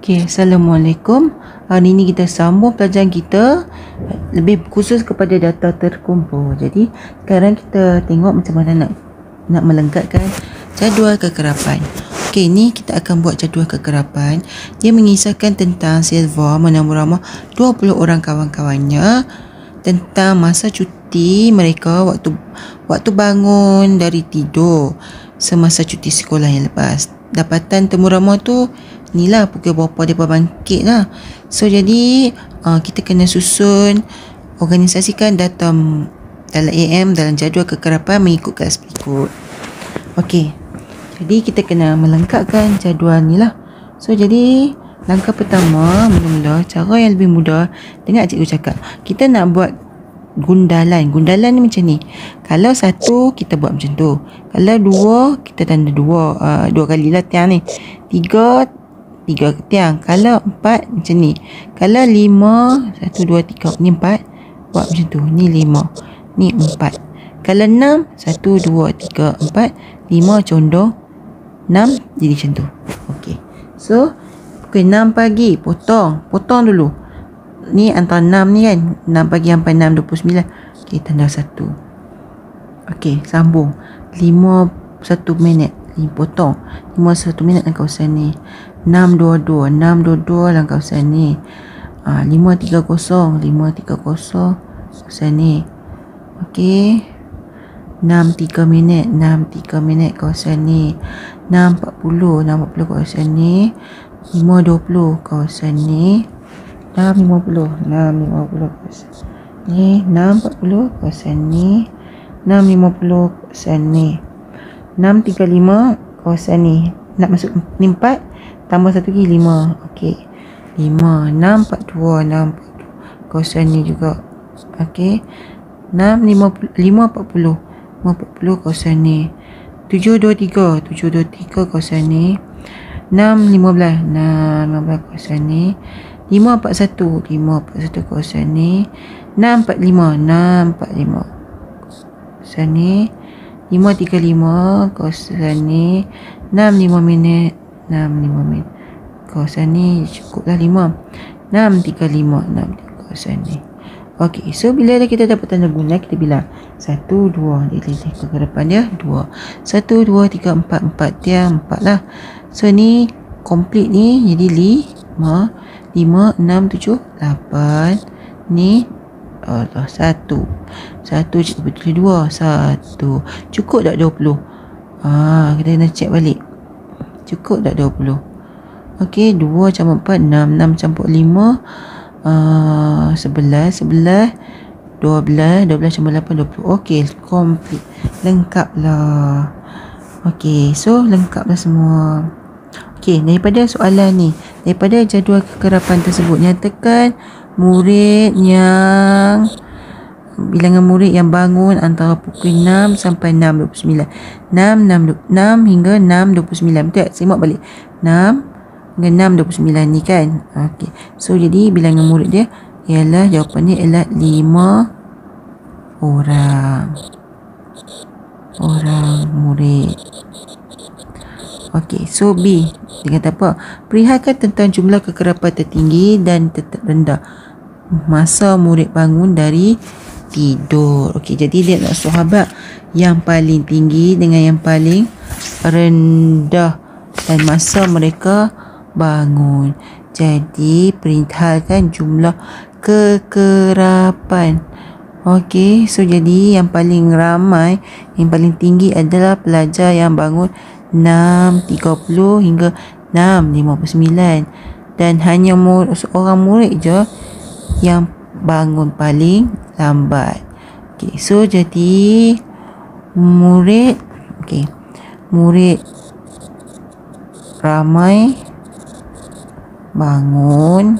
Okay, Assalamualaikum. Hari ini kita sambung pelajaran kita lebih khusus kepada data terkumpul. Jadi sekarang kita tengok macam mana nak melengkapkan jadual kekerapan. Okay, ni kita akan buat jadual kekerapan. Dia mengisahkan tentang Silva menambah ramah 20 orang kawan-kawannya, tentang masa cuti mereka waktu bangun dari tidur semasa cuti sekolah yang lepas. Dapatan temu ramah tu inilah pukul berapa dia bangkit lah. So jadi kita kena susun, organisasikan data dalam AM dalam jadual kekerapan mengikut kelas berikut. Okey, jadi kita kena melengkapkan jadual ni lah. So jadi langkah pertama, mula-mula cara yang lebih mudah, dengar cikgu cakap, kita nak buat gundalan. Gundalan ni macam ni. Kalau satu, kita buat macam tu. Kalau dua, kita tanda dua. Dua kali lah tiang ni. Tiga tiang. Kalau empat, macam ni. Kalau lima, satu, dua, tiga. Ni empat, buat macam tu. Ni lima. Ni empat. Kalau enam, satu, dua, tiga, empat, lima, condong. Enam, jadi macam tu. Okey. So, pukul 6 pagi, potong dulu. Ni antara 6 ni kan, 6 pagi sampai 6.29. Okey, tanda 1. Okey, sambung 51 minit, ni potong 51 minit dalam kawasan ni. 6.22 dalam kawasan ni. 5.30 kawasan ni. Okey, 6.3 minit kawasan ni. 6.40 kawasan ni. 5.20 kawasan ni. 6.50 kawasan ni. 6.40 kawasan ni. 6.50 kawasan ni. 6.35 kawasan ni. Nak masuk ni 4 tambah 1 lagi 5. Okey, 5. 6.42 kawasan ni juga. Okey, 5.40 kawasan ni. 7.23 kawasan ni. 6.15 kawasan ni. 5.41 kawasan ni. 6.45 kawasan ni. 5.35 kawasan ni. 6.5 minit kawasan ni. Cukuplah 5. 6.35 kawasan ni. Okey, so bila kita dapat tanda guna, kita bilang 1, 2, dia ke depan dia 2. 1, 2, 3, 4, 4 tiang 4 lah. So ni complete ni jadi 5, 6, 7, 8. Ni 1. 1 cikgu betul 2. 1. Cukup tak 20? Kita kena check balik. Cukup tak 20? Okey, 2 campur 4, 6. 6 campur 5, 11 12 campur 8, 20. Okey, complete. Lengkap lah. Okey, so lengkap dah semua. Okey, daripada soalan ni, daripada jadual kekerapan tersebut, nyatakan bilangan murid yang bangun antara pukul 6 sampai 6.29. 6 hingga 6.29. Betul tak? Simak balik. 6 hingga 6.29 ni kan. Okey. So jadi bilangan murid dia ialah, jawapan dia ialah 5 orang murid. Okey, so B dia kata apa? Perihalkan tentang jumlah kekerapan tertinggi dan rendah masa murid bangun dari tidur. Okey, jadi dia nak sahabat yang paling tinggi dengan yang paling rendah dan masa mereka bangun. Jadi perihalkan jumlah kekerapan. Okey, so jadi yang paling ramai, yang paling tinggi adalah pelajar yang bangun 6.30 hingga 6.59, dan hanya seorang murid je yang bangun paling lambat. Okey, so jadi murid ramai bangun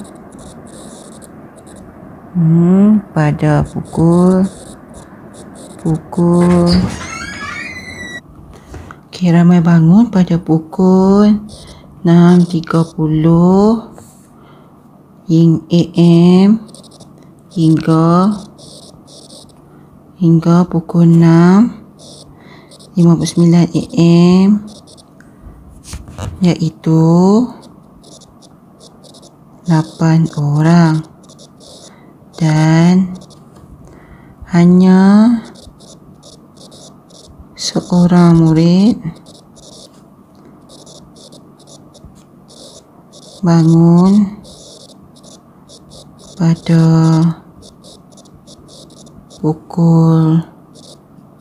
pada pukul ramai bangun pada pukul 6.30 AM hingga pukul 6.59 AM, iaitu 8 orang dan hanya seorang murid bangun pada pukul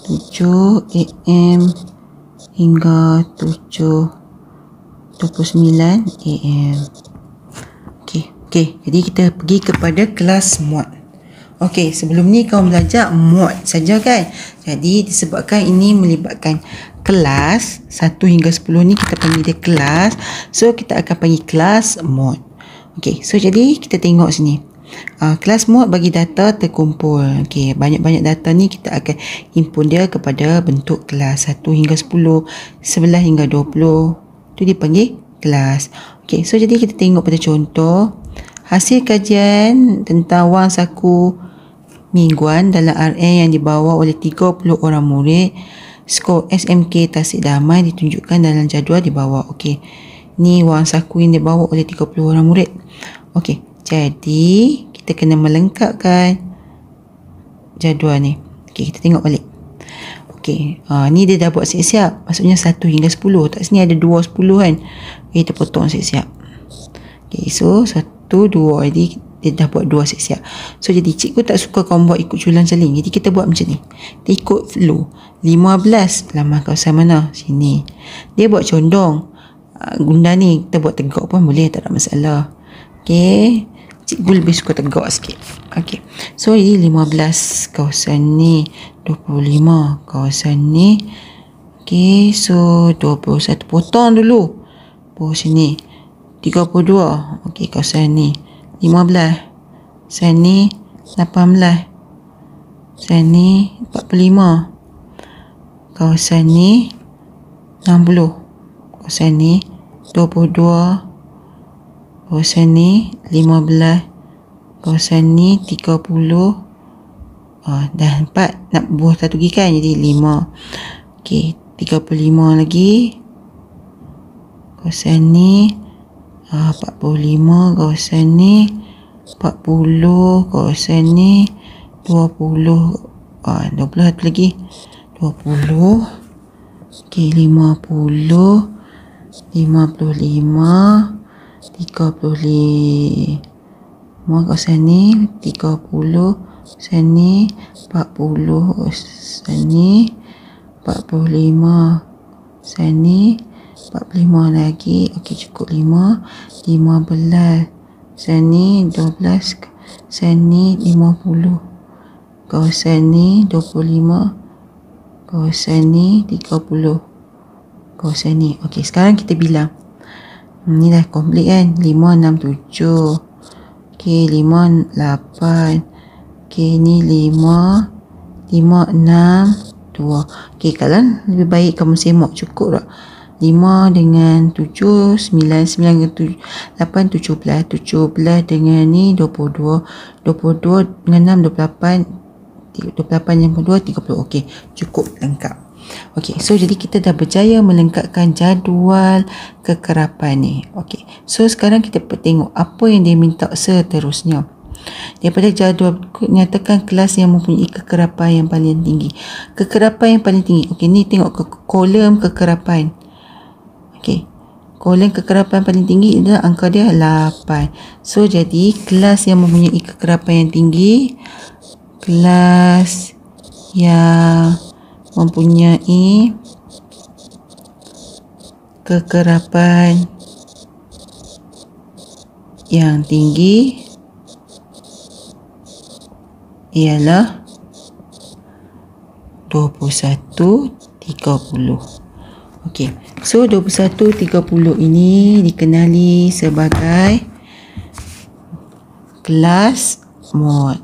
7 AM hingga 7:29 AM. Okey, jadi kita pergi kepada kelas mod. Okey, sebelum ni kau belajar mod saja kan. Jadi disebabkan ini melibatkan kelas 1 hingga 10 ni kita panggil dia kelas. So kita akan panggil kelas mod. Okey, so jadi kita tengok sini. Kelas mod bagi data terkumpul. Okey, banyak-banyak data ni kita akan input dia kepada bentuk kelas 1 hingga 10, 11 hingga 20. Tu dipanggil kelas. Okey, so jadi kita tengok pada contoh. Hasil kajian tentang wang saku mingguan dalam RN yang dibawa oleh 30 orang murid. Skor SMK Tasik Damai ditunjukkan dalam jadual di bawah. Okey. Ni wang saku yang dibawa oleh 30 orang murid. Okey. Jadi kita kena melengkapkan jadual ni. Okey, kita tengok balik. Okey, ni dia dah buat siap-siap. Maksudnya 1 hingga 10. Tak sini ada 2 10 kan. Okay, kita potong siap-siap. Okey, so 1 2, jadi dia dah buat 2 siap-siap. So jadi cikgu tak suka kau buat ikut culang caling. Jadi kita buat macam ni. Kita ikut flow. 15 laman kawasan mana? Sini. Dia buat condong. Gunda ni kita buat tegak pun boleh, tak ada masalah. Okey. Cikgu lebih suka tegak sikit. Okey. So jadi 15 kawasan ni, 25 kawasan ni. Okey, so 21 potong dulu. Sini. 32. Okey, kawasan ni 15. Kawasan ni 18. Kawasan ni 45. Kawasan ni 60. Kawasan ni 22. Kawasan ni 15. Kawasan ni 30. Dah 4. Nak buah satu lagi kan, jadi 5. Okey, 35 lagi. Kawasan ni 45, kawasan ni 40, kawasan ni 20, 21 lagi 20. Okey, 50, 55, 35, kawasan ni 30, kawasan ni 40, kawasan ni 45, kawasan ni 45 lagi. Okey, cukup 5. 15. Kawasan ni 12. Kawasan ni 50. Kawasan ni 25. Kawasan ni 30. Kawasan ni. Okey, sekarang kita bilang. Ni dah komplit kan. 5, 6, 7. Okey, 5, 8. Okey, ni 5. 5, 6, 2. Okey, kalau lebih baik kamu semak cukup tak? 5 dengan 7, 9, 9 dengan 7, 8, 17, 17 dengan ni 22, 22 dengan 6, 28, 28 yang kedua 30. Okey, cukup lengkap. Okey, so jadi kita dah berjaya melengkapkan jadual kekerapan ni. Okey, so sekarang kita tengok apa yang dia minta seterusnya. Daripada jadual nyatakan kelas yang mempunyai kekerapan yang paling tinggi. Kekerapan yang paling tinggi. Okey, ni tengok ke kolom kekerapan. Okey, kolom kekerapan paling tinggi adalah angka dia 8. So jadi kelas yang mempunyai kekerapan yang tinggi, kelas yang mempunyai kekerapan yang tinggi ialah 21, 30. Okey, so 21, 30 ini dikenali sebagai kelas mod.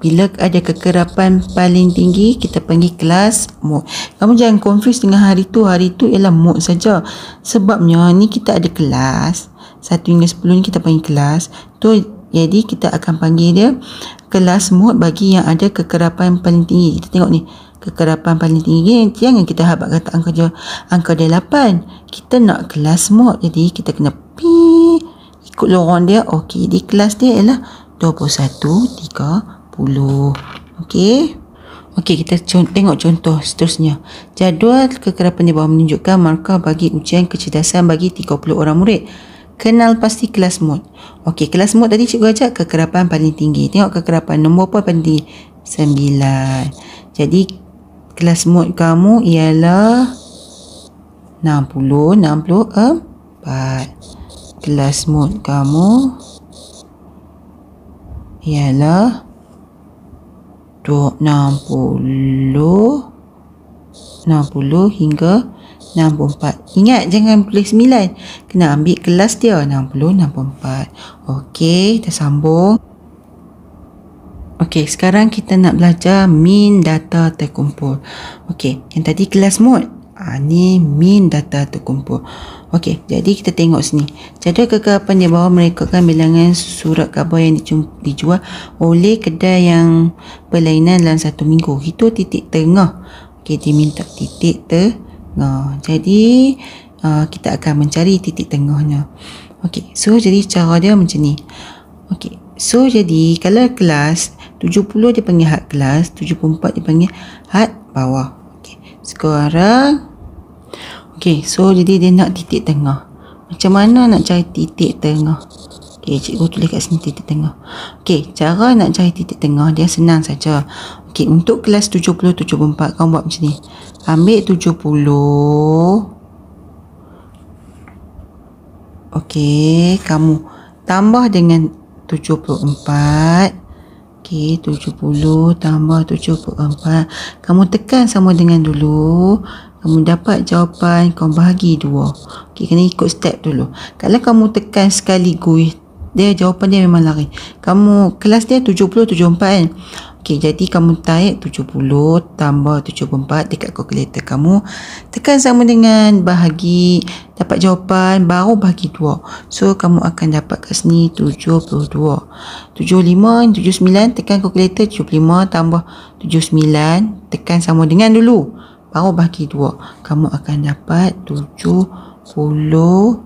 Bila ada kekerapan paling tinggi, kita panggil kelas mod. Kamu jangan confuse dengan hari tu ialah mod saja. Sebabnya ni kita ada kelas 1 hingga 10 ni kita panggil kelas. Jadi kita akan panggil dia kelas mod bagi yang ada kekerapan paling tinggi. Kita tengok ni, kekerapan paling tinggi. Jangan kita habaq kata angka dia 8. Kita nak kelas mod, jadi kita kena ikut lorong dia. Okey, di kelas dia ialah 21, 30. Okey. Okey, kita tengok contoh seterusnya. Jadual kekerapan di bawah menunjukkan markah bagi ujian kecerdasan bagi 30 orang murid. Kenal pasti kelas mod. Okey, kelas mod tadi cikgu ajak kekerapan paling tinggi. Tengok kekerapan nombor apa paling tinggi? 9. Jadi kelas mod kamu ialah 64. Kelas mod kamu ialah 60 hingga 64. Ingat jangan tulis 9. Kena ambil kelas dia 60, 64. Okey, kita sambung. Okey, sekarang kita nak belajar min data terkumpul. Okey, yang tadi kelas mod. Ni min data terkumpul. Okey, jadi kita tengok sini. Jadual kekerapan di bawah merekodkan bilangan surat khabar yang dijual oleh kedai yang berlainan dalam 1 minggu. Itu titik tengah. Okey, dia minta titik tengah. Jadi kita akan mencari titik tengahnya. Okey, so jadi cara dia macam ni. Okey, so jadi kalau kelas 70 dia panggil had kelas, 74 dia panggil had bawah. Okey, sekarang okey, so jadi dia nak titik tengah. Macam mana nak cari titik tengah? Okey, cikgu tulis kat sini titik tengah. Okey, cara nak cari titik tengah dia senang saja. Okey, untuk kelas 70, 74 kamu buat macam ni. Ambil 70. Okey, kamu tambah dengan 74. Okey, 70 tambah 74. Kamu tekan sama dengan dulu. Kamu dapat jawapan, kamu bahagi 2. Okey, kena ikut step dulu. Kalau kamu tekan sekaligus, dia jawapan dia memang lari. Kamu kelas dia 70, 74 kan? Okey, jadi kamu tarik 70 tambah 74 dekat kalkulator kamu. Tekan sama dengan bahagi, dapat jawapan, baru bahagi 2. So, kamu akan dapat kat sini 72. 75, 79, tekan kalkulator 75 tambah 79. Tekan sama dengan dulu. Baru bahagi 2. Kamu akan dapat 77.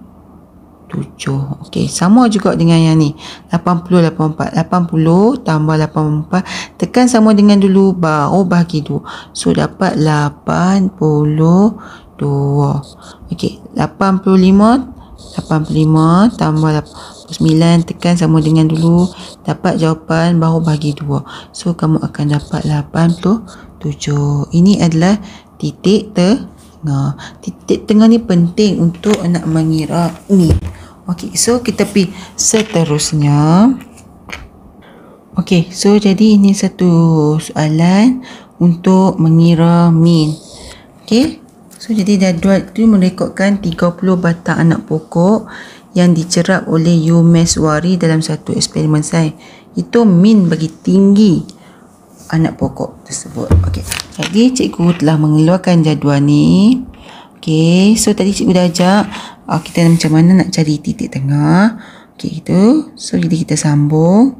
Okey, sama juga dengan yang ni. 80, 84. 80 tambah 84. Tekan sama dengan dulu. Baru bahagi 2. So, dapat 82. Okey, 85. 85 tambah 89. Tekan sama dengan dulu. Dapat jawapan. Baru bahagi 2. So, kamu akan dapat 87. Ini adalah titik tengah. Titik tengah ni penting untuk nak mengira min. Okey, so kita pergi seterusnya. Okey, so jadi ini satu soalan untuk mengira min. Okey, so jadi jadual itu merekodkan 30 batang anak pokok yang dicerap oleh Yumeswari dalam satu eksperimen sains. Itu min bagi tinggi anak pokok tersebut. Okey, jadi cikgu telah mengeluarkan jadual ni. Okey, so tadi cikgu dah ajak kita macam mana nak cari titik tengah. Okey, itu. So, jadi kita sambung.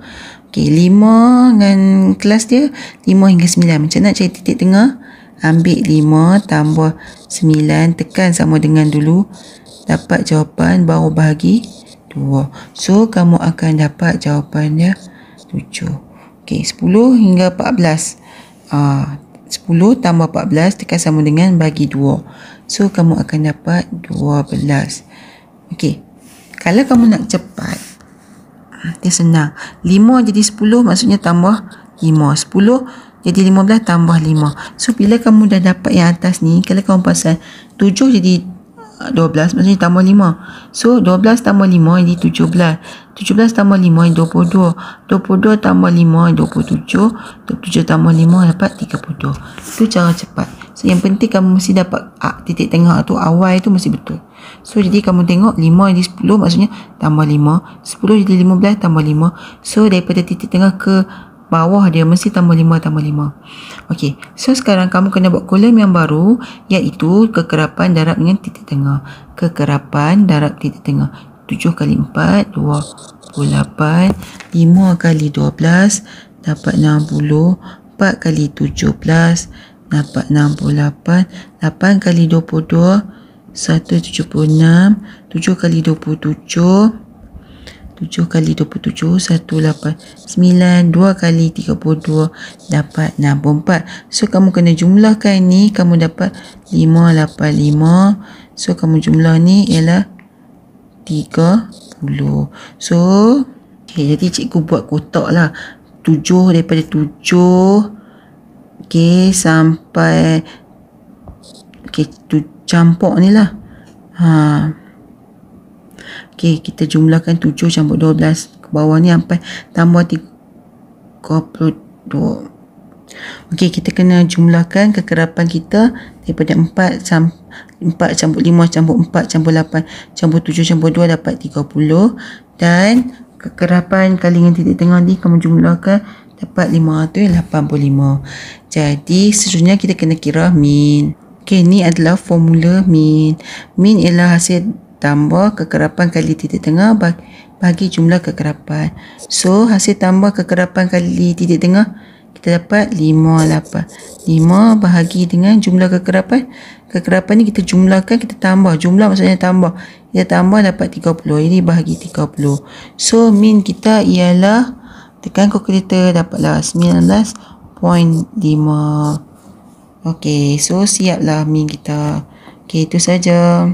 Okey, 5 dengan kelas dia 5 hingga 9. Macam nak cari titik tengah? Ambil 5 tambah 9. Tekan sama dengan dulu. Dapat jawapan, baru bahagi 2. So, kamu akan dapat jawapannya 7. Okey, 10 hingga 14. 10 tambah 14 tekan sama dengan bagi 2. So, kamu akan dapat 12. Okey, kalau kamu nak cepat, dia senang. 5 jadi 10 maksudnya tambah 5. 10 jadi 15 tambah 5. So, bila kamu dah dapat yang atas ni, kalau kamu pasal 7 jadi 12 maksudnya tambah 5. So, 12 tambah 5 jadi 17. 17 tambah 5 jadi 22. 22 tambah 5 jadi 27. 27 tambah 5 dapat 32. Itu cara cepat. So, yang penting kamu mesti dapat titik tengah tu, awal tu mesti betul. So, jadi kamu tengok 5 jadi 10 maksudnya tambah 5. 10 jadi 15 tambah 5. So, daripada titik tengah ke bawah dia mesti tambah 5 tambah 5. Okey, so sekarang kamu kena buat kolom yang baru, iaitu kekerapan darab dengan titik tengah. Kekerapan darab titik tengah. 7 kali 4 28. 5 kali 12 dapat 60. 4 kali 17 dapat 68. 8 kali 22 176. 7 kali 27 7 kali 27 189, 2 kali 32 dapat 64. So kamu kena jumlahkan ni, kamu dapat 585. So kamu jumlah ni ialah 30. So okay, jadi cikgu buat kotak lah, 7 daripada 7 okay, sampai okay, campur ni lah. Okay, kita jumlahkan 7 campur 12 ke bawah ni sampai tambah 32. Okay, kita kena jumlahkan kekerapan kita daripada 4 campur 5 campur 4 campur 8 campur 7 campur 2 dapat 30. Dan kekerapan kali dengan titik tengah ni kamu jumlahkan dapat 585. Jadi seterusnya kita kena kira min. Okay, ni adalah formula min. Min ialah hasil tambah kekerapan kali titik tengah bagi jumlah kekerapan. So hasil tambah kekerapan kali titik tengah kita dapat 58. 5 bahagi dengan jumlah kekerapan. Kekerapan ni kita jumlahkan, kita tambah. Jumlah maksudnya tambah. Kita tambah dapat 30. Ini bahagi 30. So min kita ialah, tekan kalkulator, dapatlah 19.5. Okay, so siaplah min kita. Okay, itu saja.